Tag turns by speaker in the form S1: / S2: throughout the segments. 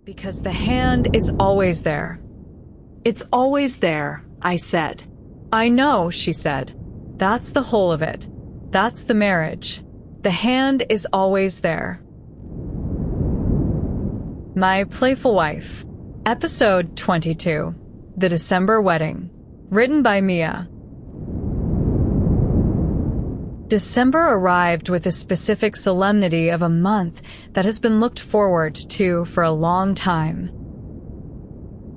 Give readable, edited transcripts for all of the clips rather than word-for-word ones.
S1: Because the hand is always there. It's always there, I said. I know, she said. That's the whole of it. That's the marriage. The hand is always there. My Playful Wife. Episode 22. The December Wedding. Written by Mia. December arrived with the specific solemnity of a month that has been looked forward to for a long time.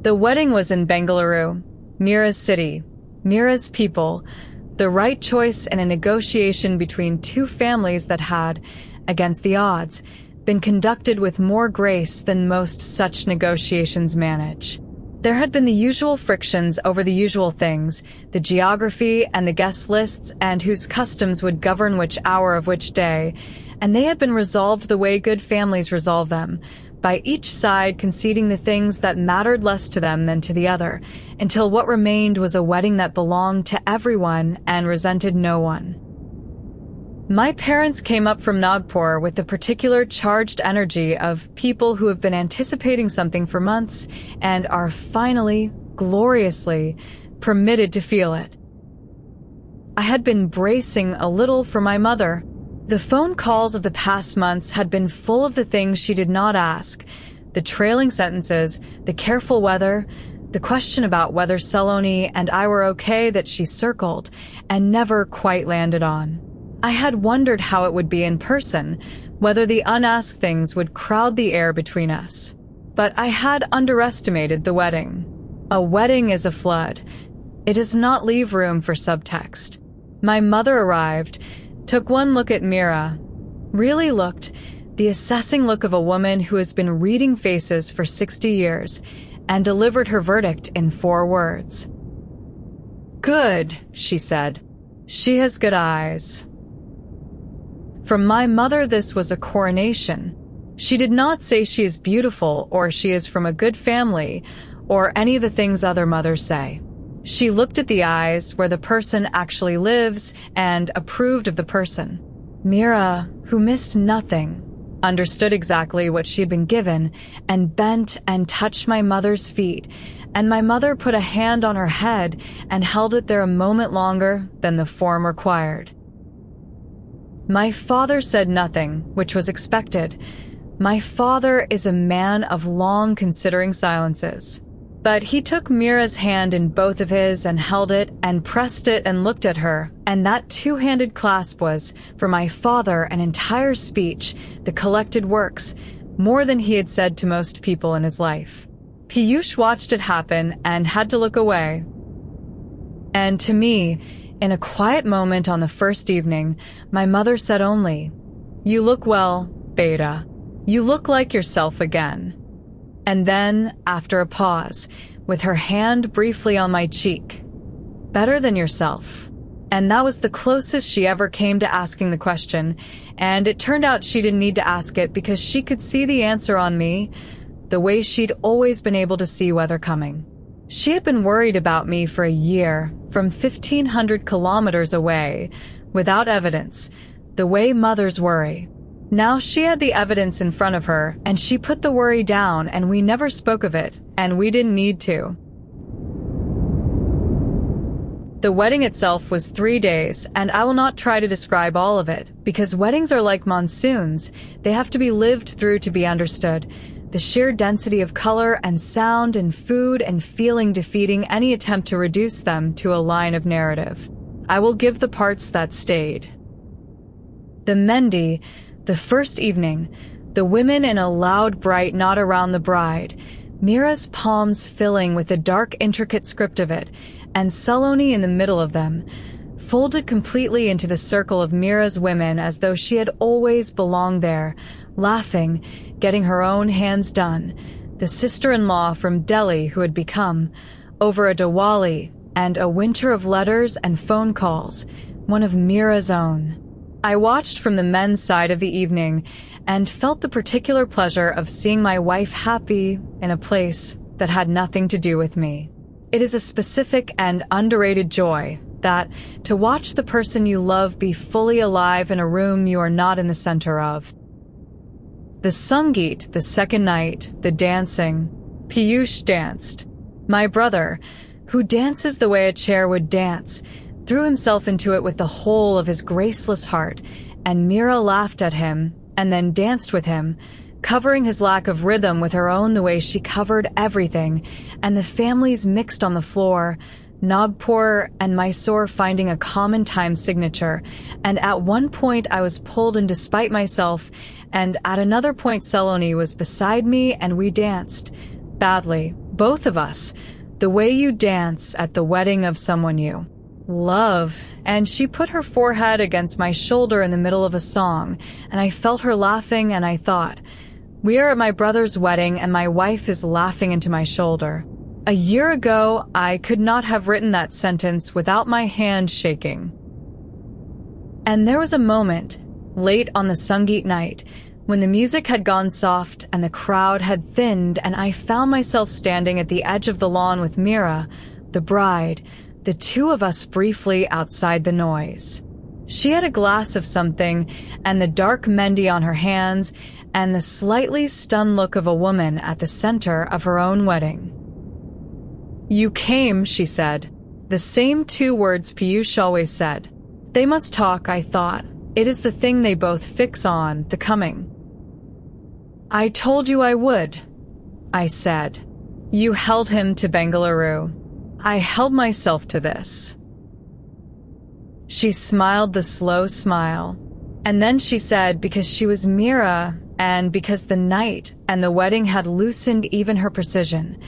S1: The wedding was in Bengaluru, Mira's city, Mira's people, the right choice in a negotiation between two families that had, against the odds, been conducted with more grace than most such negotiations manage. There had been the usual frictions over the usual things, the geography and the guest lists and whose customs would govern which hour of which day, and they had been resolved the way good families resolve them, by each side conceding the things that mattered less to them than to the other, until what remained was a wedding that belonged to everyone and resented no one. My parents came up from Nagpur with the particular charged energy of people who have been anticipating something for months and are finally, gloriously, permitted to feel it. I had been bracing a little for my mother. The phone calls of the past months had been full of the things she did not ask, the trailing sentences, the careful weather, the question about whether Saloni and I were okay that she circled and never quite landed on. I had wondered how it would be in person, whether the unasked things would crowd the air between us. But I had underestimated the wedding. A wedding is a flood. It does not leave room for subtext. My mother arrived, took one look at Mira, really looked, the assessing look of a woman who has been reading faces for 60 years, and delivered her verdict in 4 words. "Good," she said. "She has good eyes." From my mother, this was a coronation. She did not say she is beautiful or she is from a good family or any of the things other mothers say. She looked at the eyes where the person actually lives and approved of the person. Mira, who missed nothing, understood exactly what she had been given and bent and touched my mother's feet, and my mother put a hand on her head and held it there a moment longer than the form required. My father said nothing, which was expected. My father is a man of long considering silences. But he took Mira's hand in both of his and held it and pressed it and looked at her, and that two-handed clasp was, for my father, an entire speech, the collected works, more than he had said to most people in his life. Piyush watched it happen and had to look away. And to me, in a quiet moment on the first evening, my mother said only, "You look well, Beta. You look like yourself again." And then, after a pause, with her hand briefly on my cheek, "Better than yourself." And that was the closest she ever came to asking the question, and it turned out she didn't need to ask it because she could see the answer on me, the way she'd always been able to see weather coming. She had been worried about me for a year, from 1,500 kilometers away, without evidence, the way mothers worry. Now she had the evidence in front of her, and she put the worry down, and we never spoke of it, and we didn't need to. The wedding itself was 3 days, and I will not try to describe all of it, because weddings are like monsoons. They have to be lived through to be understood. The sheer density of color and sound and food and feeling defeating any attempt to reduce them to a line of narrative. I will give the parts that stayed. The Mendi, the first evening, the women in a loud, bright knot around the bride, Mira's palms filling with the dark, intricate script of it, and Saloni in the middle of them, folded completely into the circle of Mira's women as though she had always belonged there, laughing, getting her own hands done, the sister-in-law from Delhi who had become, over a Diwali and a winter of letters and phone calls, one of Mira's own. I watched from the men's side of the evening and felt the particular pleasure of seeing my wife happy in a place that had nothing to do with me. It is a specific and underrated joy that to watch the person you love be fully alive in a room you are not in the center of. The Sangeet, the second night, the dancing. Piyush danced. My brother, who dances the way a chair would dance, threw himself into it with the whole of his graceless heart, and Mira laughed at him and then danced with him, covering his lack of rhythm with her own the way she covered everything, and the families mixed on the floor, Nagpur and Mysore finding a common time signature, and at one point I was pulled in despite myself, and at another point Saloni was beside me and we danced. Badly, both of us, the way you dance at the wedding of someone you love. And she put her forehead against my shoulder in the middle of a song, and I felt her laughing, and I thought, we are at my brother's wedding and my wife is laughing into my shoulder. A year ago, I could not have written that sentence without my hand shaking. And there was a moment, late on the Sangeet night, when the music had gone soft and the crowd had thinned, and I found myself standing at the edge of the lawn with Mira, the bride, the two of us briefly outside the noise. She had a glass of something, and the dark mehndi on her hands, and the slightly stunned look of a woman at the center of her own wedding. You came, she said. The same two words Piyush always said. They must talk, I thought. It is the thing they both fix on, the coming. I told you I would, I said. You held him to Bengaluru. I held myself to this. She smiled the slow smile, and then she said because she was Mira and because the night and the wedding had loosened even her precision.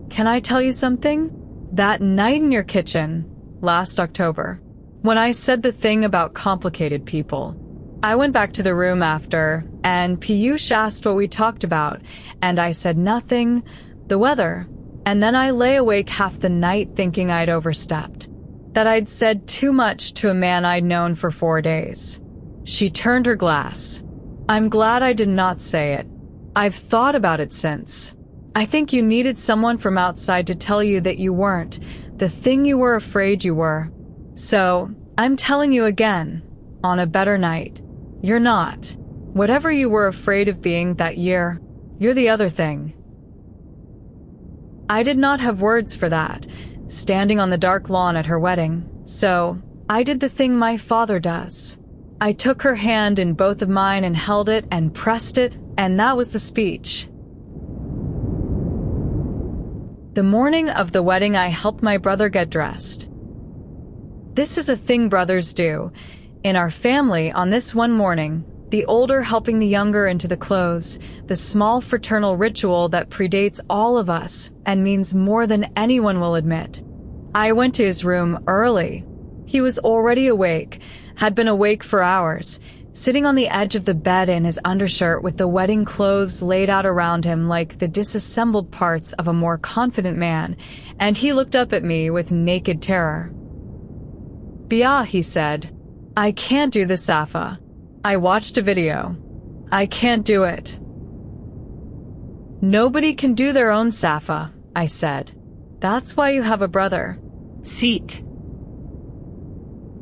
S1: Can I tell you something? That night in your kitchen, last October, when I said the thing about complicated people, I went back to the room after, and Piyush asked what we talked about, and I said nothing, the weather, and then I lay awake half the night thinking I'd overstepped, that I'd said too much to a man I'd known for 4 days. She turned her glass. I'm glad I did not say it. I've thought about it since. I think you needed someone from outside to tell you that you weren't the thing you were afraid you were. So, I'm telling you again, on a better night, you're not. Whatever you were afraid of being that year, you're the other thing. I did not have words for that, standing on the dark lawn at her wedding, so I did the thing my father does. I took her hand in both of mine and held it and pressed it, and that was the speech. The morning of the wedding, I helped my brother get dressed. This is a thing brothers do. In our family, on this one morning, the older helping the younger into the clothes, the small fraternal ritual that predates all of us and means more than anyone will admit. I went to his room early. He was already awake, had been awake for hours, sitting on the edge of the bed in his undershirt with the wedding clothes laid out around him like the disassembled parts of a more confident man, and he looked up at me with naked terror. Bia, he said, I can't do the Safa. I watched a video. I can't do it. Nobody can do their own Safa, I said. That's why you have a brother.
S2: Seat.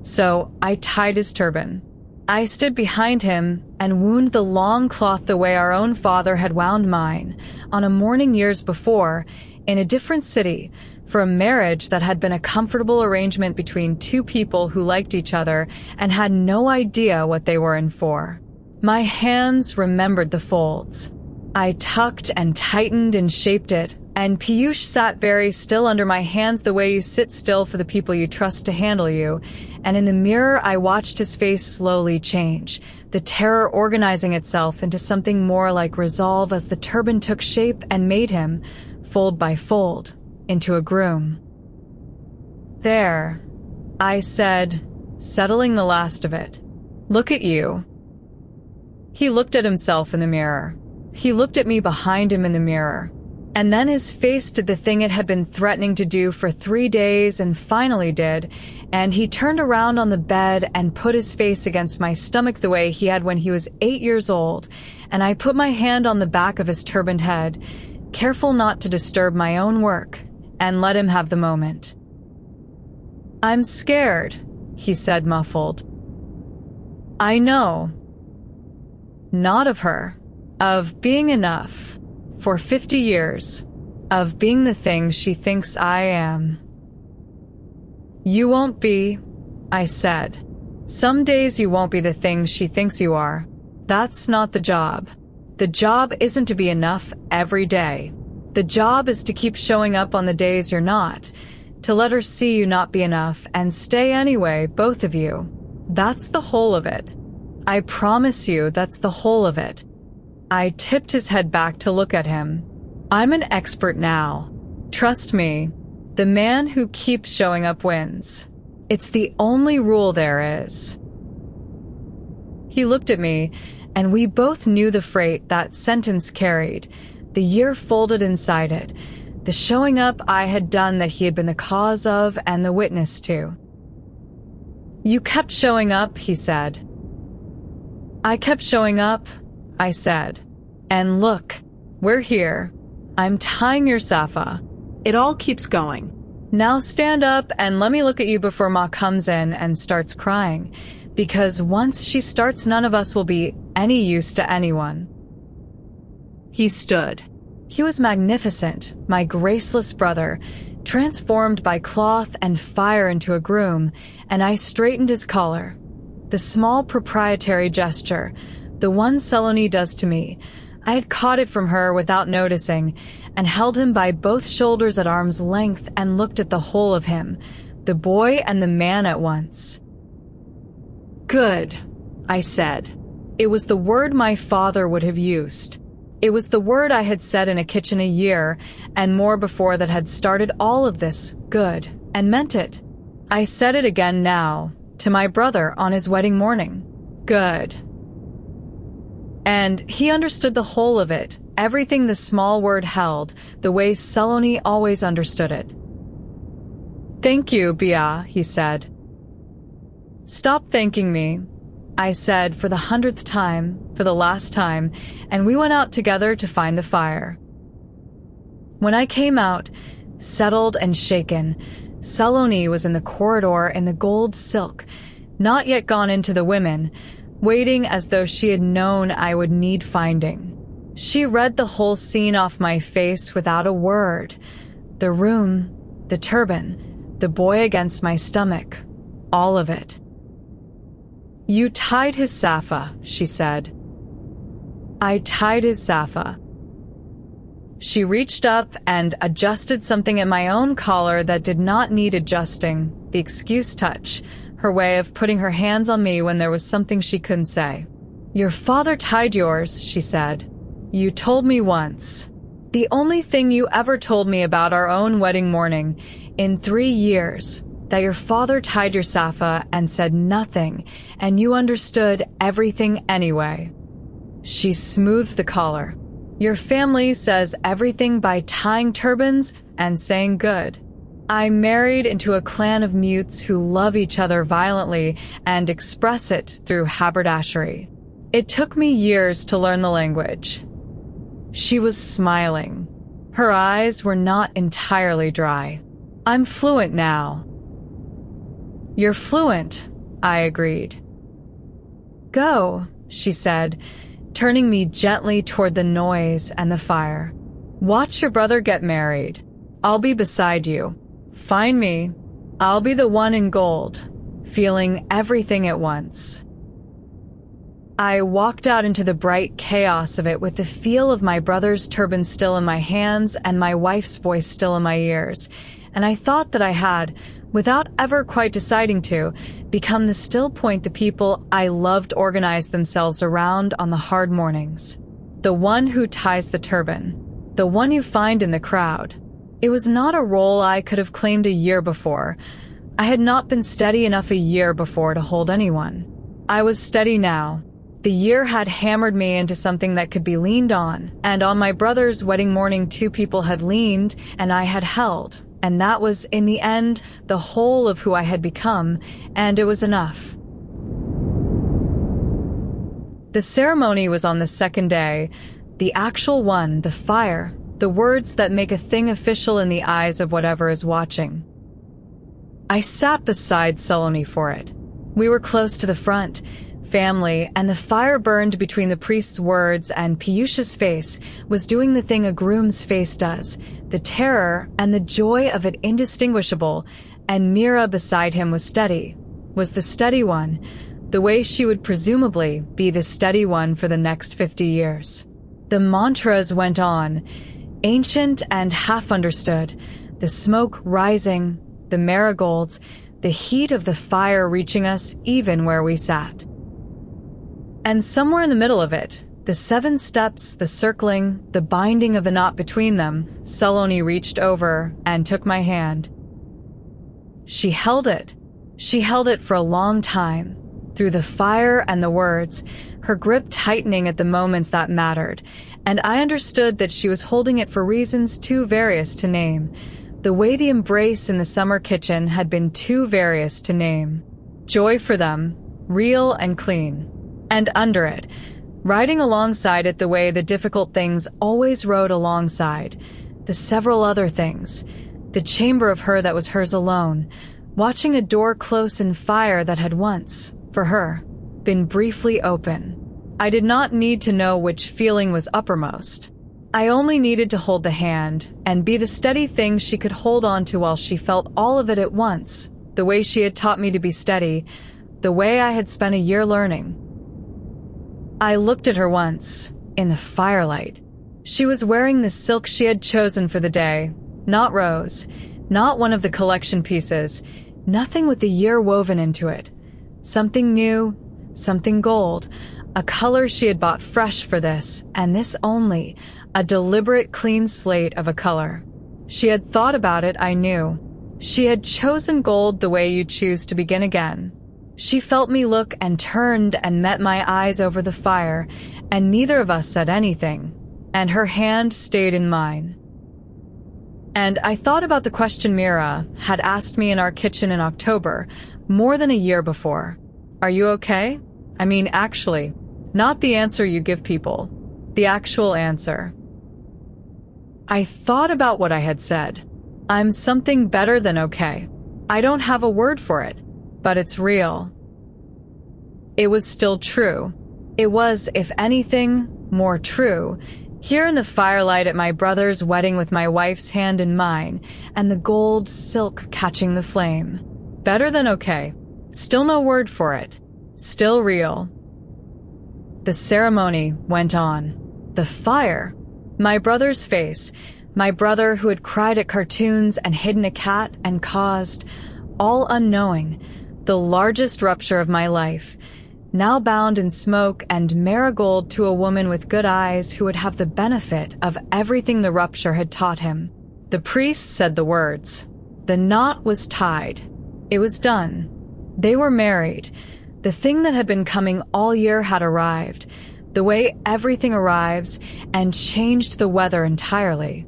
S1: So I tied his turban. I stood behind him and wound the long cloth the way our own father had wound mine, on a morning years before, in a different city, for a marriage that had been a comfortable arrangement between two people who liked each other and had no idea what they were in for. My hands remembered the folds. I tucked and tightened and shaped it, and Piyush sat very still under my hands the way you sit still for the people you trust to handle you, and in the mirror I watched his face slowly change, the terror organizing itself into something more like resolve as the turban took shape and made him, fold by fold, into a groom. There, I said, settling the last of it. Look at you. He looked at himself in the mirror. He looked at me behind him in the mirror. And then his face did the thing it had been threatening to do for 3 days and finally did, and he turned around on the bed and put his face against my stomach the way he had when he was 8 years old, and I put my hand on the back of his turbaned head, careful not to disturb my own work, and let him have the moment. I'm scared, he said muffled. I know. Not of her. of being enough for 50 years, of being the thing she thinks I am. You won't be, I said. Some days you won't be the thing she thinks you are. That's not the job. The job isn't to be enough every day. The job is to keep showing up on the days you're not, to let her see you not be enough and stay anyway, both of you. That's the whole of it. I promise you that's the whole of it. I tipped his head back to look at him. I'm an expert now. Trust me, the man who keeps showing up wins. It's the only rule there is. He looked at me, and we both knew the freight that sentence carried, the year folded inside it, the showing up I had done that he had been the cause of and the witness to. You kept showing up, he said. I kept showing up, I said. And look, we're here. I'm tying your safa. It all keeps going. Now stand up and let me look at you before Ma comes in and starts crying, because once she starts, none of us will be any use to anyone. He stood. He was magnificent, my graceless brother, transformed by cloth and fire into a groom, and I straightened his collar. The small proprietary gesture, the one Selene does to me, I had caught it from her without noticing, and held him by both shoulders at arm's length and looked at the whole of him, the boy and the man at once. Good, I said. It was the word my father would have used. It was the word I had said in a kitchen a year and more before that had started all of this, good, and meant it. I said it again now, to my brother on his wedding morning. Good. And he understood the whole of it, everything the small word held, the way Selene always understood it. Thank you, Bia, he said. Stop thanking me, I said for the 100th time, for the last time, and we went out together to find the fire. When I came out, settled and shaken, Selene was in the corridor in the gold silk, not yet gone into the women, waiting as though she had known I would need finding. She read the whole scene off my face without a word. The room, the turban, the boy against my stomach, all of it. You tied his safa, she said. I tied his safa. She reached up and adjusted something at my own collar that did not need adjusting, the excuse touch, her way of putting her hands on me when there was something she couldn't say. Your father tied yours, she said. You told me once. The only thing you ever told me about our own wedding morning in 3 years, that your father tied your safa and said nothing, and you understood everything anyway. She smoothed the collar. Your family says everything by tying turbans and saying good. I married into a clan of mutes who love each other violently and express it through haberdashery. It took me years to learn the language. She was smiling. Her eyes were not entirely dry. I'm fluent now. You're fluent, I agreed. Go, she said, turning me gently toward the noise and the fire. Watch your brother get married. I'll be beside you. Find me. I'll be the one in gold, feeling everything at once. I walked out into the bright chaos of it with the feel of my brother's turban still in my hands and my wife's voice still in my ears, and I thought that I had, without ever quite deciding to, become the still point the people I loved organized themselves around on the hard mornings. The one who ties the turban. The one you find in the crowd. It was not a role I could have claimed a year before. I had not been steady enough a year before to hold anyone. I was steady now. The year had hammered me into something that could be leaned on, and on my brother's wedding morning 2 people had leaned and I had held, and that was, in the end, the whole of who I had become, and it was enough. The ceremony was on the 2nd day, the actual one, the fire, the words that make a thing official in the eyes of whatever is watching. I sat beside Selene for it. We were close to the front, family, and the fire burned between the priest's words, and Piyush's face was doing the thing a groom's face does, the terror and the joy of it indistinguishable, and Mira beside him was the steady one, the way she would presumably be the steady one for the next 50 years. The mantras went on, ancient and half understood, the smoke rising, the marigolds, the heat of the fire reaching us even where we sat. And somewhere in the middle of it, the 7 steps, the circling, the binding of the knot between them, Saloni reached over and took my hand. She held it. She held it for a long time, through the fire and the words, her grip tightening at the moments that mattered, and I understood that she was holding it for reasons too various to name, the way the embrace in the summer kitchen had been too various to name. Joy for them, real and clean. And under it, riding alongside it the way the difficult things always rode alongside, the several other things, the chamber of her that was hers alone, watching a door close in fire that had once, for her, been briefly open. I did not need to know which feeling was uppermost. I only needed to hold the hand and be the steady thing she could hold on to while she felt all of it at once, the way she had taught me to be steady, the way I had spent a year learning. I looked at her once, in the firelight. She was wearing the silk she had chosen for the day, not rose, not one of the collection pieces, nothing with the year woven into it. Something new, something gold, a color she had bought fresh for this, and this only, a deliberate clean slate of a color. She had thought about it, I knew. She had chosen gold the way you choose to begin again. She felt me look and turned and met my eyes over the fire, and neither of us said anything, and her hand stayed in mine. And I thought about the question Mira had asked me in our kitchen in October, more than a year before. Are you okay? I mean, actually, not the answer you give people, the actual answer. I thought about what I had said. I'm something better than okay. I don't have a word for it, but it's real. It was still true. It was, if anything, more true. Here in the firelight at my brother's wedding with my wife's hand in mine, and the gold silk catching the flame. Better than okay. Still no word for it. Still real. The ceremony went on. The fire. My brother's face. My brother who had cried at cartoons and hidden a cat and caused, all unknowing, the largest rupture of my life, now bound in smoke and marigold to a woman with good eyes who would have the benefit of everything the rupture had taught him. The priest said the words. The knot was tied. It was done. They were married. The thing that had been coming all year had arrived, the way everything arrives, and changed the weather entirely.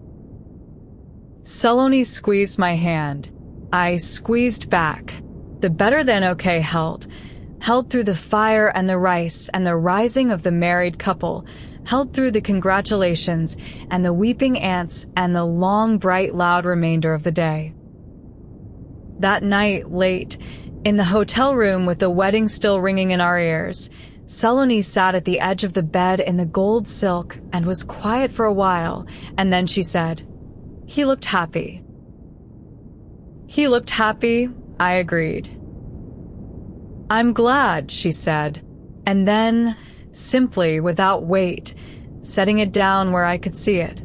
S1: Saloni squeezed my hand. I squeezed back. The better than okay held through the fire and the rice and the rising of the married couple, held through the congratulations and the weeping aunts and the long, bright, loud remainder of the day. That night, late, in the hotel room with the wedding still ringing in our ears, Saloni sat at the edge of the bed in the gold silk and was quiet for a while, and then she said, "He looked happy." He looked happy, I agreed. "I'm glad," she said, and then, simply, without weight, setting it down where I could see it,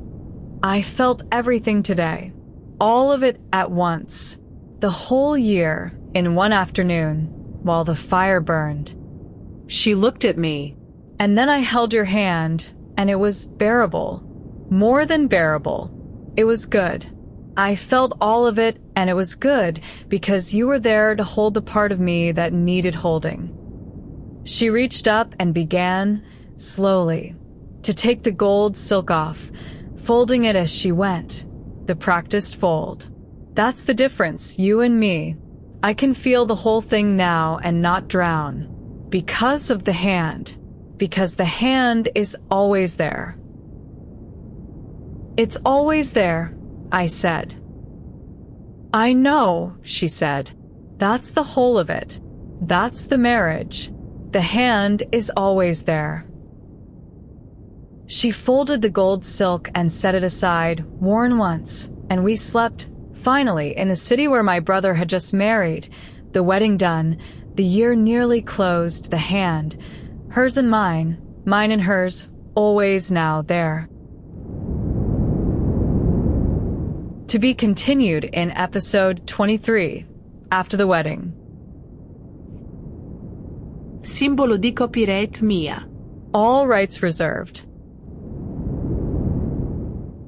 S1: "I felt everything today, all of it at once, the whole year, in one afternoon, while the fire burned." She looked at me, and then I held your hand, and it was bearable, more than bearable. It was good. I felt all of it, and it was good because you were there to hold the part of me that needed holding. She reached up and began, slowly, to take the gold silk off, folding it as she went, the practiced fold. That's the difference, you and me. I can feel the whole thing now and not drown. Because of the hand. Because the hand is always there. It's always there, I said. I know, she said. That's the whole of it. That's the marriage. The hand is always there. She folded the gold silk and set it aside, worn once, and we slept, finally, in the city where my brother had just married. The wedding done, the year nearly closed, the hand, hers and mine and hers, always now there. To be continued in episode 23, after the wedding.
S2: Simbolo di copyright Mia.
S1: All rights reserved.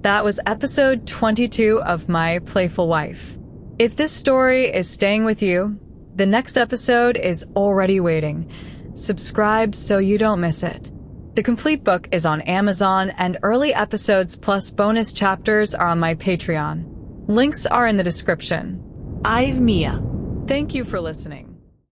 S1: That was episode 22 of My Playful Wife. If this story is staying with you, the next episode is already waiting. Subscribe so you don't miss it. The complete book is on Amazon, and early episodes plus bonus chapters are on my Patreon. Links are in the description.
S2: I've Mia.
S1: Thank you for listening.